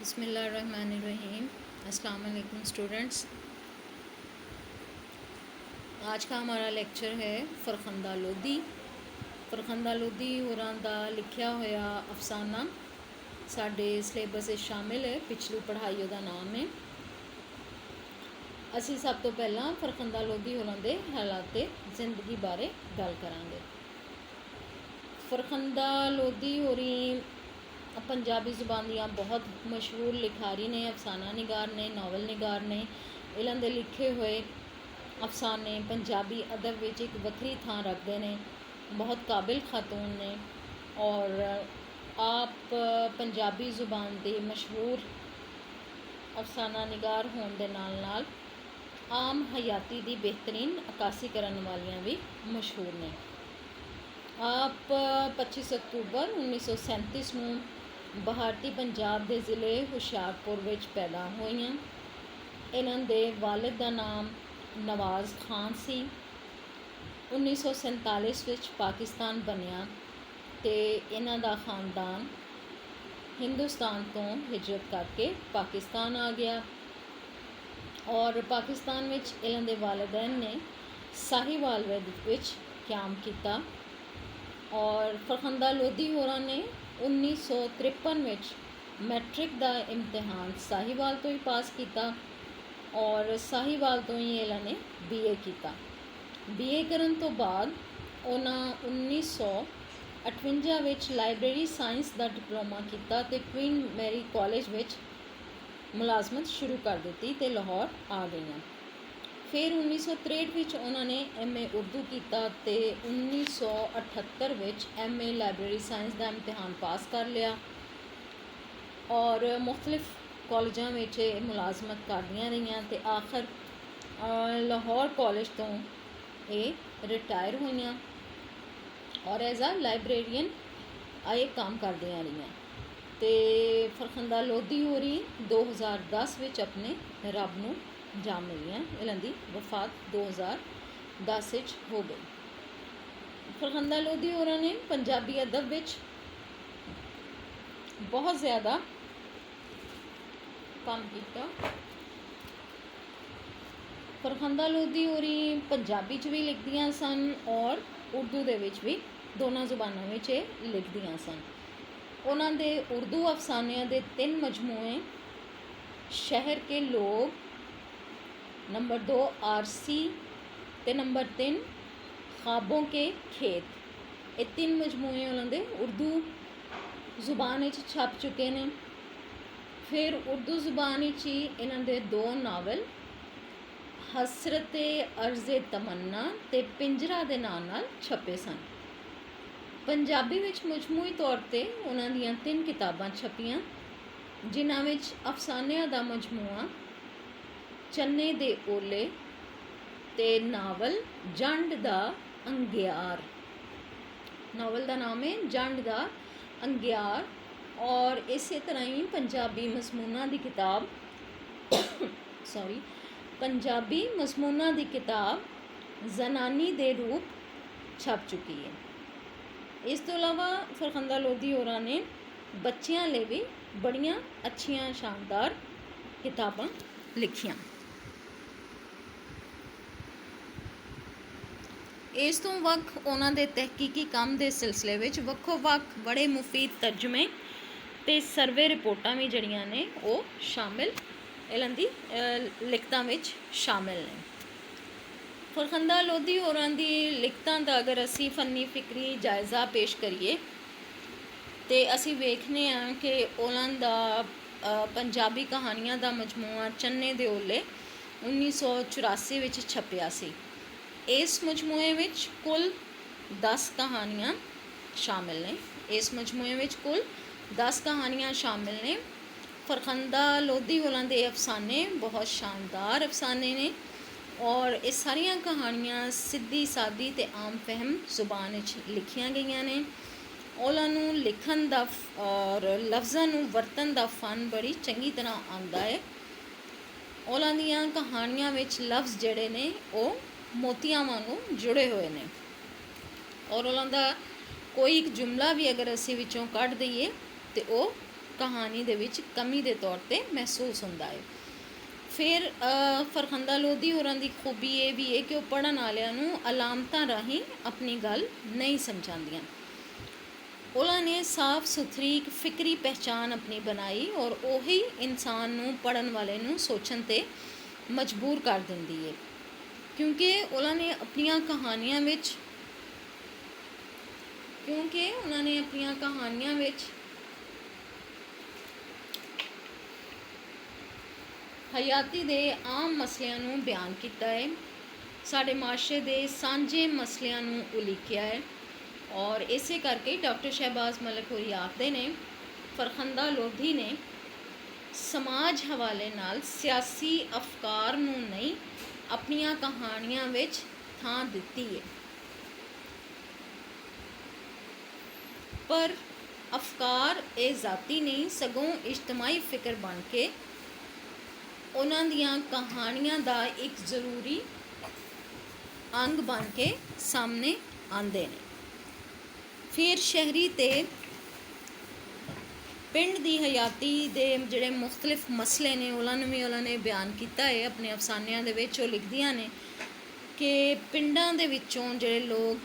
बिस्मिल्लाहिर्रहमानिर्रहीम। अस्सलाम वालेकुम स्टूडेंट्स। आज का हमारा लेक्चर है फरखंदा लोधी। फरखंदा लोधी होरां दा लिखिया होया अफसाना साडे सिलेबस शामिल है। पिछली पढ़ाई उहदा नाम है। असी सब तो पहला फरखंदा लोधी होरां दे हालात जिंदगी बारे गल करांगे। फरखंदा लोधी होरी पंजाबी ज़ुबान दियां बहुत मशहूर लिखारी ने, अफसाना निगार ने, नावल निगार ने। इन्हां दे लिखे हुए अफसाने पंजाबी अदब विच एक वक्री थां रखते हैं। बहुत काबिल खातून ने और आप पंजाबी ज़ुबान के मशहूर अफसाना निगार होने के नाल नाल आम हयाती की बेहतरीन अक्कासी करने वालियां भी मशहूर ने। आप 25 अक्तूबर 1937 में भारती पंजाब के ज़िले हुशियारपुर विच पैदा होईयां। इन्हां दे वालिद का नाम नवाज़ खान सी। 1947 विच पाकिस्तान बनिया ते इन्हां दा खानदान हिंदुस्तान तो हिजरत करके पाकिस्तान आ गया और पाकिस्तान विच इन्हां दे वालिदैन ने साहिवाल विच क़याम किया और फरखंदा लोधी होरां ने 1953 विच मैट्रिक का इम्तिहान साहिवाल तो ही पास किया और साहिवाल तो ही इन्हां ने BA किया। BA करन तो बाद उन्हां 1958 विच लाइब्रेरी साइंस का डिप्लोमा किया ते क्वीन मैरी कॉलेज विच मुलाजमत शुरू कर दी ते लाहौर आ गई। फिर 1963 विच उन्होंने MA उर्दू किया ते 1978 विच MA लाइब्रेरी साइंस का इम्तिहान पास कर लिया और मुख्तलिफ कॉलेजों में मुलाजमत करदियां रही ते आखिर लाहौर कॉलेज तो ये रिटायर हुई और एज आ लाइब्रेरीयन आए काम करदियां रही। तो फरखंदा लोधी होरी 2010 विच अपने रब नूं जा मिलियां। इन्हां दी वफात 2010 विच हो गई। फरखंदा लोधी होरां ने पंजाबी अदब विच बहुत ज़्यादा काम किया। फरखंदा लोधी होरी पंजाबी च भी लिखदियां सन और उर्दू दे विच भी, दोनों ज़ुबानों में लिखदियां सन। उन्हां दे उर्दू अफसानियां दे 3 मजमूए शहर के लोग, नंबर 2 आरसी ते नंबर 3 ख्वाबों के खेत, ये 3 मजमूए उन्होंने उर्दू ज़ुबान छप चुके हैं। फिर उर्दू ज़ुबान ही इन्हां दे 2 नावल हसरत अर्ज़ तमन्ना ते पिंजरा दे नाम नाल छपे सन। पंजाबी विच मजमूई तौर पर उन्हां दियां 3 किताबां छपियां जिन्हां विच अफसानियां दा मजमूआ चन्ने दे ओले ते नावल जंड दा अंगियार। नावल का नाम है जंड दा अंगियार और इस तरह ही पंजाबी मजमूना की किताब पंजाबी मजमूना की किताब जनानी दे रूप छप चुकी है। इस तो अलावा फरखंदा लोधी होरां ने बच्चियां लिए भी बड़ियां अच्छियां शानदार किताबां लिखियां। इस तो वक्त उन्हां दे तहकीकी काम के सिलसिले विच वक्खो वक्ख बड़े मुफीद तर्जमे ते सर्वे रिपोर्टां भी जड़ियां ने वो शामिल इन्हां दी लिखतां विच शामिल ने। फरखंदा लोधी होरां दी लिखतां दा अगर असी फन्नी फिक्री जायज़ा पेश करिए तो असी वेखने कि उन्हां दा पंजाबी कहानियां दा मजमूआ चन्ने दे ओले 1984 विच छपिया सी। इस मजमूए विच कुल 10 कहानियां शामिल ने। इस मजमूए विच कुल 10 कहानियां शामिल ने। फरखंदा लोधी होरां दे अफसाने बहुत शानदार अफसाने ने और ये सारिया कहानियां सीधी सादी ते आम फहम जुबान लिखियां गई ने। उन्होंने लिखन दा और लफ्ज़ां नूं वरतन दा फन बड़ी चंगी तरह आंदा है। उन्हां दियां कहानियां विच लफ्ज़ जड़े ने वो मोतियां वांगू जुड़े हुए ने और उन्हां दा कोई एक जुमला भी अगर असी विचों कढ़ दईए तो वो ਕਹਾਣੀ ਦੇ ਵਿੱਚ ਕਮੀ ਦੇ ਤੌਰ 'ਤੇ ਮਹਿਸੂਸ ਹੁੰਦਾ ਹੈ। ਫਿਰ ਫਰਖੰਦਾ ਲੋਧੀ ਹੋਰਾਂ ਦੀ ਖੂਬੀ ਇਹ ਵੀ ਹੈ ਕਿ ਉਹ ਪੜ੍ਹਨ ਵਾਲਿਆਂ ਨੂੰ ਅਲਾਮਤਾਂ ਰਾਹੀਂ ਆਪਣੀ ਗੱਲ ਨਹੀਂ ਸਮਝਾਉਂਦੀਆਂ। ਉਹਨਾਂ ਨੇ ਸਾਫ਼ ਸੁਥਰੀ ਇੱਕ ਫਿਕਰੀ ਪਹਿਚਾਣ ਆਪਣੀ ਬਣਾਈ ਔਰ ਉਹੀ ਇਨਸਾਨ ਨੂੰ, ਪੜ੍ਹਨ ਵਾਲੇ ਨੂੰ ਸੋਚਣ 'ਤੇ ਮਜਬੂਰ ਕਰ ਦਿੰਦੀ ਹੈ, ਕਿਉਂਕਿ ਉਹਨਾਂ ਨੇ ਆਪਣੀਆਂ ਕਹਾਣੀਆਂ ਵਿੱਚ ਹਯਾਤੀ ਦੇ ਆਮ ਮਸਲਿਆਂ ਨੂੰ ਬਿਆਨ ਕੀਤਾ ਹੈ, ਸਾਡੇ ਮਾਸ਼ਰੇ ਦੇ ਸਾਂਝੇ ਮਸਲਿਆਂ ਨੂੰ ਉਲੀਕਿਆ ਹੈ। ਔਰ ਇਸੇ ਕਰਕੇ ਡਾਕਟਰ ਸ਼ਹਿਬਾਜ਼ ਮਲਿਕ ਹੋਰੀ ਆਖਦੇ ਨੇ, ਫਰਖੰਦਾ ਲੋਧੀ ਨੇ ਸਮਾਜ ਹਵਾਲੇ ਨਾਲ ਸਿਆਸੀ ਅਫਕਾਰ ਨੂੰ ਨਹੀਂ, ਆਪਣੀਆਂ ਕਹਾਣੀਆਂ ਵਿੱਚ ਥਾਂ ਦਿੱਤੀ ਹੈ, ਪਰ ਅਫਕਾਰ ਇਹ ਜ਼ਾਤੀ ਨਹੀਂ ਸਗੋਂ ਇਜਤਮਾਈ ਫਿਕਰ ਬਣ ਕੇ ਉਹਨਾਂ ਦੀਆਂ ਕਹਾਣੀਆਂ ਦਾ ਇੱਕ ਜ਼ਰੂਰੀ ਅੰਗ ਬਣ ਕੇ ਸਾਹਮਣੇ ਆਉਂਦੇ ਨੇ। ਫਿਰ ਸ਼ਹਿਰੀ ਤੇ ਪਿੰਡ ਦੀ ਹਯਾਤੀ ਦੇ ਜਿਹੜੇ ਮੁਖਤਲਿਫ ਮਸਲੇ ਨੇ ਉਹਨਾਂ ਨੂੰ ਵੀ ਉਹਨਾਂ ਨੇ ਬਿਆਨ ਕੀਤਾ ਹੈ ਆਪਣੇ ਅਫਸਾਨਿਆਂ ਦੇ ਵਿੱਚ। ਉਹ ਲਿਖਦੀਆਂ ਨੇ ਕਿ ਪਿੰਡਾਂ ਦੇ ਵਿੱਚੋਂ ਜਿਹੜੇ ਲੋਕ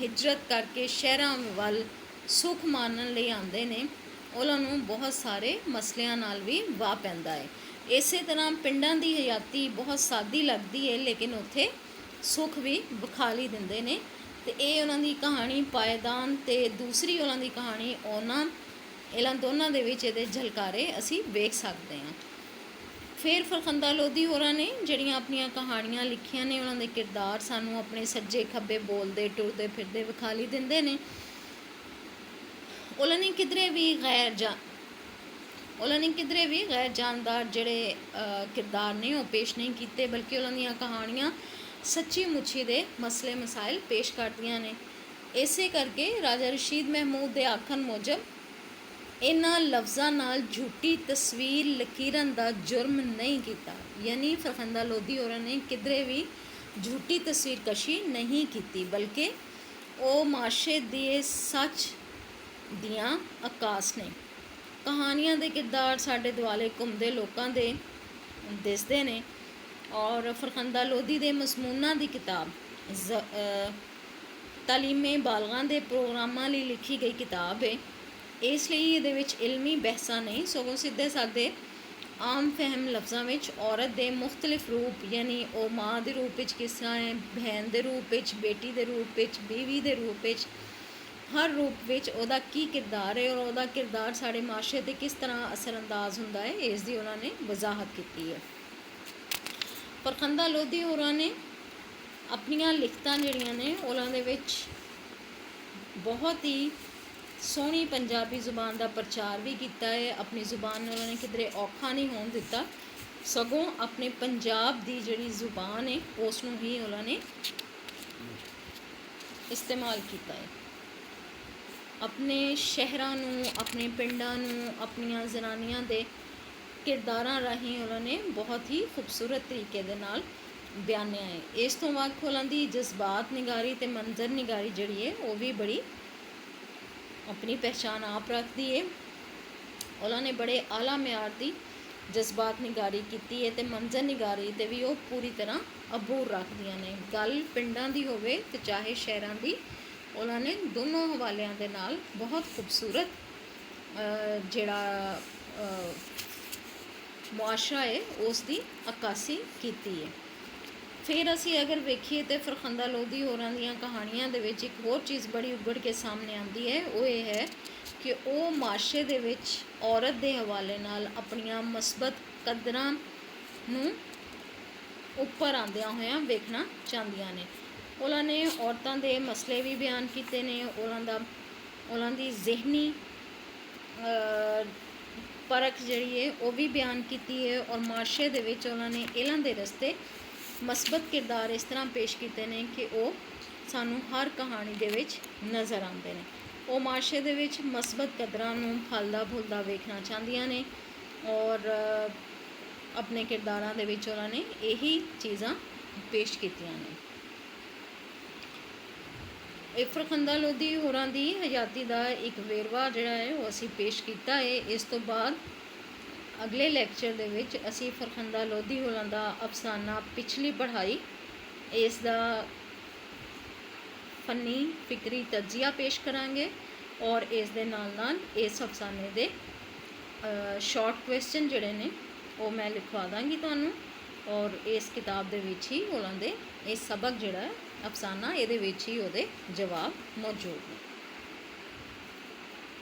ਹਿਜਰਤ ਕਰਕੇ ਸ਼ਹਿਰਾਂ ਵੱਲ ਸੁੱਖ ਮਾਣਨ ਲਈ ਆਉਂਦੇ ਨੇ, ਉਹਨਾਂ ਨੂੰ ਬਹੁਤ ਸਾਰੇ ਮਸਲਿਆਂ ਨਾਲ ਵੀ ਵਾਹ ਪੈਂਦਾ ਹੈ। ਇਸੇ ਤਰ੍ਹਾਂ ਪਿੰਡਾਂ ਦੀ ਹਯਾਤੀ ਬਹੁਤ ਸਾਦੀ ਲੱਗਦੀ ਹੈ, ਲੇਕਿਨ ਉੱਥੇ ਸੁੱਖ ਵੀ ਵਿਖਾਲੀ ਦਿੰਦੇ ਨੇ, ਅਤੇ ਇਹ ਉਹਨਾਂ ਦੀ ਕਹਾਣੀ ਪਾਏਦਾਨ ਅਤੇ ਦੂਸਰੀ ਉਹਨਾਂ ਦੀ ਕਹਾਣੀ ਇਹਨਾਂ ਦੋਨਾਂ ਦੇ ਵਿੱਚ ਇਹਦੇ ਝਲਕਾਰੇ ਅਸੀਂ ਵੇਖ ਸਕਦੇ ਹਾਂ। ਫਿਰ ਫਰਖੰਦਾ ਲੋਧੀ ਹੋਰਾਂ ਨੇ ਜਿਹੜੀਆਂ ਆਪਣੀਆਂ ਕਹਾਣੀਆਂ ਲਿਖੀਆਂ ਨੇ, ਉਹਨਾਂ ਦੇ ਕਿਰਦਾਰ ਸਾਨੂੰ ਆਪਣੇ ਸੱਜੇ ਖੱਬੇ ਬੋਲਦੇ ਟੁਰਦੇ ਫਿਰਦੇ ਵਿਖਾਲੀ ਦਿੰਦੇ ਨੇ। ਉਹਨਾਂ ਨੇ ਕਿਧਰੇ ਵੀ ਗੈਰ ਜਾਨਦਾਰ ਜਿਹੜੇ ਕਿਰਦਾਰ ਨੇ ਉਹ ਪੇਸ਼ ਨਹੀਂ ਕੀਤੇ, ਬਲਕਿ ਉਹਨਾਂ ਦੀਆਂ ਕਹਾਣੀਆਂ ਸੱਚੀ ਮੁੱਚੀ ਦੇ ਮਸਲੇ ਮਸਾਇਲ ਪੇਸ਼ ਕਰਦੀਆਂ ਨੇ। ਇਸੇ ਕਰਕੇ ਰਾਜਾ ਰਸ਼ੀਦ ਮਹਿਮੂਦ ਦੇ ਆਖਣ ਮੁਜਬ ਇਹਨਾਂ ਲਫ਼ਜ਼ਾਂ ਨਾਲ ਝੂਠੀ ਤਸਵੀਰ ਲਕੀਰਨ ਦਾ ਜੁਰਮ ਨਹੀਂ ਕੀਤਾ, ਯਾਨੀ ਫਰਖੰਦਾ ਲੋਧੀ ਹੋਰਾਂ ਨੇ ਕਿਧਰੇ ਵੀ ਝੂਠੀ ਤਸਵੀਰ ਕਸ਼ੀ ਨਹੀਂ ਕੀਤੀ, ਬਲਕਿ ਉਹ ਮਾਸ਼ਰੇ ਦੇ ਸੱਚ ਦੀਆਂ ਅਕਾਸ ਨੇ। ਕਹਾਣੀਆਂ ਦੇ ਕਿਰਦਾਰ ਸਾਡੇ ਦੁਆਲੇ ਘੁੰਮਦੇ ਲੋਕਾਂ ਦੇ ਦਿਸਦੇ ਨੇ। ਔਰ ਫਰਖੰਦਾ ਲੋਧੀ ਦੇ ਮਜ਼ਮੂਨਾਂ ਦੀ ਕਿਤਾਬ ਤਾਲੀਮੇ ਬਾਲਗਾਂ ਦੇ ਪ੍ਰੋਗਰਾਮਾਂ ਲਈ ਲਿਖੀ ਗਈ ਕਿਤਾਬ ਹੈ, ਇਸ ਲਈ ਇਹਦੇ ਵਿੱਚ ਇਲਮੀ ਬਹਿਸਾਂ ਨਹੀਂ, ਸਗੋਂ ਸਿੱਧੇ ਸਾਦੇ ਆਮ ਫਹਿਮ ਲਫ਼ਜ਼ਾਂ ਵਿੱਚ ਔਰਤ ਦੇ ਮੁਖਤਲਿਫ ਰੂਪ, ਯਾਨੀ ਉਹ ਮਾਂ ਦੇ ਰੂਪ ਵਿੱਚ ਕਿਸ ਤਰ੍ਹਾਂ ਹੈ, ਭੈਣ ਦੇ ਰੂਪ ਵਿੱਚ, ਬੇਟੀ ਦੇ ਰੂਪ ਵਿੱਚ, ਬੀਵੀ ਦੇ ਰੂਪ ਵਿੱਚ, ਹਰ ਰੂਪ ਵਿੱਚ ਉਹਦਾ ਕੀ ਕਿਰਦਾਰ ਹੈ ਔਰ ਉਹਦਾ ਕਿਰਦਾਰ ਸਾਡੇ ਮਾਸ਼ਰੇ 'ਤੇ ਕਿਸ ਤਰ੍ਹਾਂ ਅਸਰਅੰਦਾਜ਼ ਹੁੰਦਾ ਹੈ, ਇਸ ਦੀ ਉਹਨਾਂ ਨੇ ਵਜ਼ਾਹਤ ਕੀਤੀ ਹੈ। ਫਰਖੰਦਾ ਲੋਧੀ ਹੋਰਾਂ ਨੇ ਆਪਣੀਆਂ ਲਿਖਤਾਂ ਜਿਹੜੀਆਂ ਨੇ ਉਹਨਾਂ ਦੇ ਵਿੱਚ ਬਹੁਤ ਹੀ ਸੋਹਣੀ ਪੰਜਾਬੀ ਜ਼ੁਬਾਨ ਦਾ ਪ੍ਰਚਾਰ ਵੀ ਕੀਤਾ ਹੈ। ਆਪਣੀ ਜ਼ੁਬਾਨ ਨੂੰ ਉਹਨਾਂ ਨੇ ਕਿਧਰੇ ਔਖਾ ਨਹੀਂ ਹੋਣ ਦਿੱਤਾ, ਸਗੋਂ ਆਪਣੇ ਪੰਜਾਬ ਦੀ ਜਿਹੜੀ ਜ਼ੁਬਾਨ ਹੈ ਉਸ ਨੂੰ ਹੀ ਉਹਨਾਂ ਨੇ ਇਸਤੇਮਾਲ ਕੀਤਾ ਹੈ। ਆਪਣੇ ਸ਼ਹਿਰਾਂ ਨੂੰ, ਆਪਣੇ ਪਿੰਡਾਂ ਨੂੰ ਆਪਣੀਆਂ ਜ਼ਨਾਨੀਆਂ ਦੇ ਕਿਰਦਾਰਾਂ ਰਾਹੀਂ ਉਹਨਾਂ ਨੇ ਬਹੁਤ ਹੀ ਖੂਬਸੂਰਤ ਤਰੀਕੇ ਦੇ ਨਾਲ ਬਿਆਨਿਆ ਹੈ। ਇਸ ਤੋਂ ਵੱਖ ਉਹਨਾਂ ਦੀ ਜਜ਼ਬਾਤ ਨਿਗਾਰੀ ਅਤੇ ਮੰਜ਼ਰ ਨਿਗਾਰੀ ਜਿਹੜੀ ਹੈ ਉਹ ਵੀ ਬੜੀ ਆਪਣੀ ਪਹਿਚਾਣ ਆਪ ਰੱਖਦੀ ਹੈ। ਉਹਨਾਂ ਨੇ ਬੜੇ ਆਲਾ ਮਿਆਰ ਦੀ ਜਜ਼ਬਾਤ ਨਿਗਾਰੀ ਕੀਤੀ ਹੈ ਅਤੇ ਮੰਜ਼ਰ ਨਿਗਾਰੀ 'ਤੇ ਵੀ ਉਹ ਪੂਰੀ ਤਰ੍ਹਾਂ ਅਬੂਰ ਰੱਖਦੀਆਂ ਨੇ। ਗੱਲ ਪਿੰਡਾਂ ਦੀ ਹੋਵੇ ਅਤੇ ਚਾਹੇ ਸ਼ਹਿਰਾਂ ਦੀ, ਉਹਨਾਂ ਨੇ ਦੋਨੋਂ ਹਵਾਲਿਆਂ ਦੇ ਨਾਲ ਬਹੁਤ ਖੂਬਸੂਰਤ ਜਿਹੜਾ ਮੁਆਸ਼ਰਾ ਹੈ ਉਸ ਦੀ ਅਕਾਸੀ ਕੀਤੀ ਹੈ। ਫਿਰ ਅਸੀਂ ਅਗਰ ਵੇਖੀਏ ਤਾਂ ਫਰਖੰਦਾ ਲੋਧੀ ਹੋਰਾਂ ਦੀਆਂ ਕਹਾਣੀਆਂ ਦੇ ਵਿੱਚ ਇੱਕ ਹੋਰ ਚੀਜ਼ ਬੜੀ ਉੱਭੜ ਕੇ ਸਾਹਮਣੇ ਆਉਂਦੀ ਹੈ, ਉਹ ਇਹ ਹੈ ਕਿ ਉਹ ਮਾਸ਼ਰੇ ਦੇ ਵਿੱਚ ਔਰਤ ਦੇ ਹਵਾਲੇ ਨਾਲ ਆਪਣੀਆਂ ਮਸਬਤ ਕਦਰਾਂ ਨੂੰ ਉੱਪਰ ਆਉਂਦਿਆਂ ਹੋਇਆਂ ਵੇਖਣਾ ਚਾਹੁੰਦੀਆਂ ਨੇ। ਉਹਨਾਂ ਨੇ ਔਰਤਾਂ ਦੇ ਮਸਲੇ ਵੀ ਬਿਆਨ ਕੀਤੇ ਨੇ, ਉਹਨਾਂ ਦੀ ਜ਼ਿਹਨੀ ਪਰਖ ਜਿਹੜੀ ਹੈ ਉਹ ਵੀ ਬਿਆਨ ਕੀਤੀ ਹੈ, ਔਰ ਮਾਸ਼ਰੇ ਦੇ ਵਿੱਚ ਉਹਨਾਂ ਨੇ ਇਹਨਾਂ ਦੇ ਰਸਤੇ ਮਸਬਤ ਕਿਰਦਾਰ ਇਸ ਤਰ੍ਹਾਂ ਪੇਸ਼ ਕੀਤੇ ਨੇ ਕਿ ਉਹ ਸਾਨੂੰ ਹਰ ਕਹਾਣੀ ਦੇ ਵਿੱਚ ਨਜ਼ਰ ਆਉਂਦੇ ਨੇ। ਉਹ ਮਾਸ਼ਰੇ ਦੇ ਵਿੱਚ ਮਸਬਤ ਕਦਰਾਂ ਨੂੰ ਫਲਦਾ ਫੁੱਲਦਾ ਵੇਖਣਾ ਚਾਹੁੰਦੀਆਂ ਨੇ, ਔਰ ਆਪਣੇ ਕਿਰਦਾਰਾਂ ਦੇ ਵਿੱਚ ਉਹਨਾਂ ਨੇ ਇਹੀ ਚੀਜ਼ਾਂ ਪੇਸ਼ ਕੀਤੀਆਂ ਨੇ। ਫਰਖੰਦਾ ਲੋਧੀ ਹੋਰਾਂ ਦੀ ਹਯਾਤੀ ਦਾ ਇੱਕ ਵੇਰਵਾ ਜਿਹੜਾ ਹੈ ਉਹ ਅਸੀਂ ਪੇਸ਼ ਕੀਤਾ ਹੈ। ਇਸ ਤੋਂ ਬਾਅਦ ਅਗਲੇ ਲੈਕਚਰ ਦੇ ਵਿੱਚ ਅਸੀਂ ਫਰਖੰਦਾ ਲੋਧੀ ਹੋਰਾਂ ਦਾ ਅਫਸਾਨਾ ਪਿਛਲੀ ਪੜ੍ਹਾਈ, ਇਸ ਦਾ ਫਨੀ ਫਿਕਰੀ ਤਜਜ਼ੀਆ ਪੇਸ਼ ਕਰਾਂਗੇ ਔਰ ਇਸ ਦੇ ਨਾਲ ਨਾਲ ਇਸ ਅਫਸਾਨੇ ਦੇ ਸ਼ਾਰਟ ਕੁਐਸਚਨ ਜਿਹੜੇ ਨੇ ਉਹ ਮੈਂ ਲਿਖਵਾ ਦਾਂਗੀ ਤੁਹਾਨੂੰ, ਔਰ ਇਸ ਕਿਤਾਬ ਦੇ ਵਿੱਚ ਹੀ ਉਹਨਾਂ ਦੇ ਇਹ ਸਬਕ ਜਿਹੜਾ ਹੈ ਅਫਸਾਨਾ ਇਹਦੇ ਵਿੱਚ ਹੀ ਉਹਦੇ ਜਵਾਬ ਮੌਜੂਦ ਨੇ।